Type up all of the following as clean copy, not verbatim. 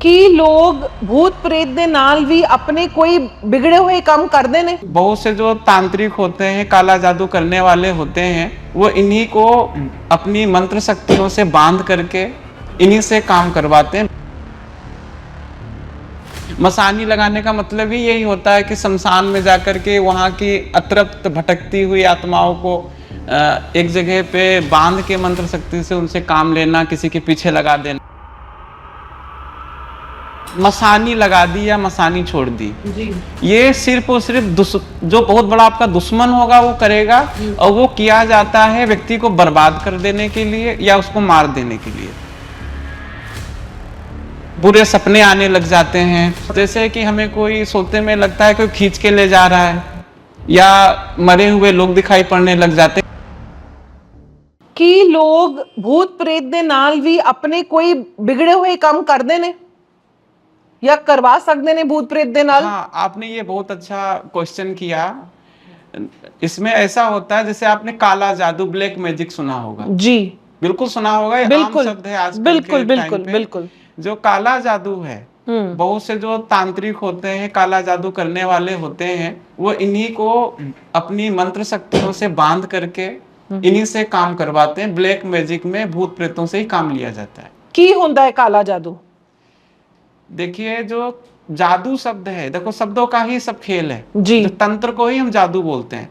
कि लोग भूत प्रेत दे नाल भी अपने कोई बिगड़े हुए काम करते ने। बहुत से जो तांत्रिक होते हैं, काला जादू करने वाले होते हैं, वो इन्हीं को अपनी मंत्र शक्तियों से बांध करके इन्हीं से काम करवाते हैं। मसानी लगाने का मतलब ही यही होता है कि शमशान में जाकर के वहाँ की अतृप्त भटकती हुई आत्माओं को एक जगह पे बांध के मंत्र शक्ति से उनसे काम लेना, किसी के पीछे लगा देना। मसानी लगा दी या मसानी छोड़ दी जी। ये सिर्फ और सिर्फ जो बहुत बड़ा आपका दुश्मन होगा वो करेगा, और वो किया जाता है व्यक्ति को बर्बाद कर देने के लिए या उसको मार देने के लिए। बुरे सपने आने लग जाते हैं, जैसे कि हमें कोई सोते में लगता है कोई खींच के ले जा रहा है, या मरे हुए लोग दिखाई पड़ने लग जाते हैं। कि लोग भूत प्रेत दे नाल भी अपने कोई बिगड़े हुए काम करते ने या करवा सकते ने भूत प्रेत दे नाल। हाँ, आपने ये बहुत अच्छा क्वेश्चन किया। इसमें ऐसा होता है, जैसे आपने काला जादू, ब्लैक मैजिक सुना होगा। जी बिल्कुल सुना होगा, ये आम बिल्कुल शब्द है आजकल बिल्कुल के टाइम बिल्कुल पे। बिल्कुल। जो काला जादू है, बहुत से जो तांत्रिक होते हैं, काला जादू करने वाले होते हैं, वो इन्हीं को अपनी मंत्र शक्तियों से बांध करके इन्हीं से काम करवाते हैं। ब्लैक मैजिक में भूत प्रेतों से ही काम लिया जाता है। की होता है काला जादू? देखिए, जो जादू शब्द है, देखो शब्दों का ही सब खेल है। जी। जो तंत्र को ही हम जादू बोलते हैं।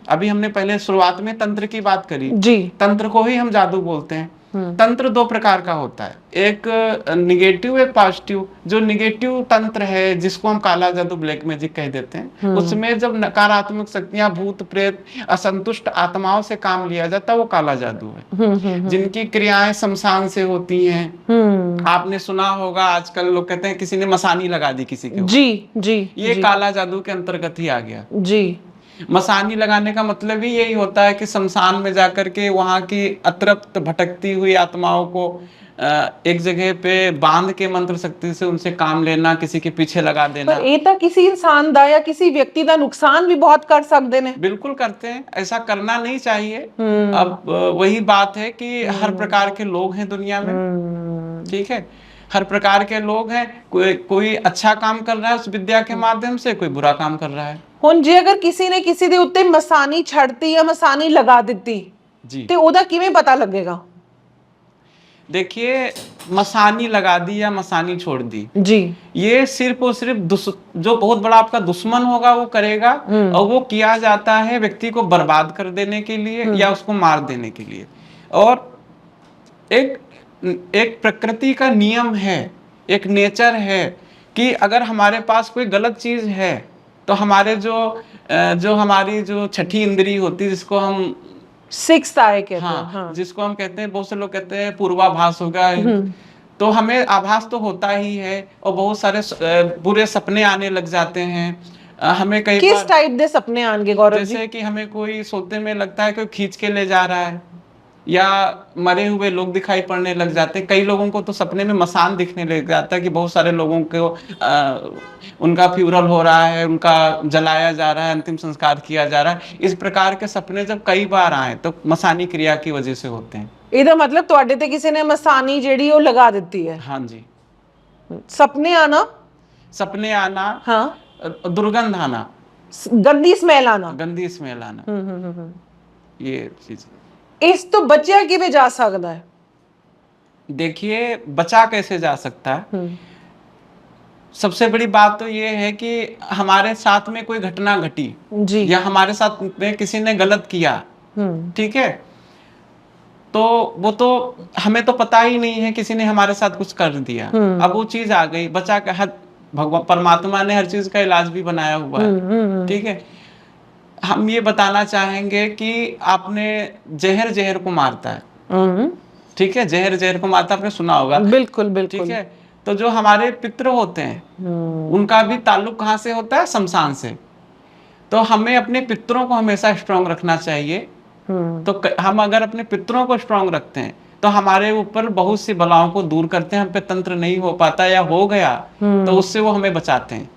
अभी हमने पहले शुरुआत में तंत्र की बात करी। जी। तंत्र को ही हम जादू बोलते हैं। तंत्र दो प्रकार का होता है, एक निगेटिव, एक पॉजिटिव। जो निगेटिव तंत्र है, जिसको हम काला जादू, ब्लैक मैजिक कह देते हैं, उसमें जब नकारात्मक शक्तियां, भूत प्रेत, असंतुष्ट आत्माओं से काम लिया जाता है, वो काला जादू है। जिनकी क्रियाएं शमशान से होती हैं। आपने सुना होगा, आजकल लोग कहते हैं किसी ने मसानी लगा दी किसी के ऊपर। जी जी। ये जी, काला जादू के अंतर्गत ही आ गया। जी। मसानी लगाने का मतलब ही यही होता है कि शमशान में जाकर के वहाँ की अतृप्त भटकती हुई आत्माओं को एक जगह पे बांध के मंत्र शक्ति से उनसे काम लेना, किसी के पीछे लगा देना। पर ये तो किसी इंसान दा या किसी व्यक्ति का नुकसान भी बहुत कर सकते ने। बिल्कुल करते हैं, ऐसा करना नहीं चाहिए। अब वही बात है कि हर प्रकार के लोग हैं दुनिया में, ठीक है, हर प्रकार के लोग हैं। कोई अच्छा काम कर रहा है उस विद्या के माध्यम से, कोई बुरा काम कर रहा है। हुन जे अगर किसी ने किसी दे उत्ते मसानी छड़ती या मसानी लगा देती जी, ते ओदा किवें पता लगेगा? देखिए, मसानी लगा दी या मसानी छोड़ दी, जी। ये सिर्फ और सिर्फ जो बहुत बड़ा आपका दुश्मन होगा वो करेगा, और वो किया जाता है व्यक्ति को बर्बाद कर देने के लिए या उसको मार देने के लिए। और एक एक प्रकृति का नियम है, एक नेचर है कि अगर हमारे पास कोई गलत चीज है, तो हमारे जो हमारी जो छठी इंद्री होती है, जिसको हम सिक्स्थ आए कहते हैं। हाँ, हाँ। जिसको हम कहते हैं, बहुत से लोग कहते हैं पूर्वाभास होगा। तो हमें आभास तो होता ही है, और बहुत सारे बुरे सपने आने लग जाते हैं। हमें कई किस बार टाइप दे सपने आएंगे गौरव जी? जैसे कि हमें कोई सोते में लगता है कोई खींच के ले जा रहा है, या मरे हुए लोग दिखाई पड़ने लग जाते हैं। कई लोगों को तो सपने में मसान दिखने लग जाता है कि बहुत सारे लोगों को उनका फ्यूनरल हो रहा है, उनका जलाया जा रहा है, अंतिम संस्कार किया जा रहा है। इस प्रकार के सपने जब कई बार आए तो मसानी क्रिया की वजह से होते हैं। ਇਹਦਾ मतलब ਤੁਹਾਡੇ ਤੇ ਕਿਸੇ ਨੇ ਮਸਾਨੀ ਜਿਹੜੀ ਉਹ ਲਗਾ ਦਿੱਤੀ है। हाँ जी, सपने आना। सपने आना, हाँ। दुर्गंध आना, गंदी स्मेल आना। गंदी स्मेल आना, ये चीज। इस तो बचिया किवें जा सकदा है? देखिए, बचा कैसे जा सकता है, सबसे बड़ी बात तो ये है कि हमारे साथ में कोई घटना घटी जी। या हमारे साथ में किसी ने गलत किया, ठीक है, तो वो तो हमें तो पता ही नहीं है, किसी ने हमारे साथ कुछ कर दिया। अब वो चीज आ गई, बचा के हर भगवान परमात्मा ने हर चीज का इलाज भी बनाया हुआ है, ठीक है। हम ये बताना चाहेंगे कि आपने जहर को मारता है, ठीक है, जहर को मारता, आपने सुना होगा। बिल्कुल बिल्कुल। ठीक है, तो जो हमारे पितृ होते हैं, उनका भी ताल्लुक कहाँ से होता है? शमशान से। तो हमें अपने पितरों को हमेशा स्ट्रांग रखना चाहिए। तो हम अगर अपने पितरों को स्ट्रांग रखते हैं तो हमारे ऊपर बहुत सी बलाओं को दूर करते हैं। हम पे तंत्र नहीं हो पाता, या हो गया तो उससे वो हमें बचाते हैं।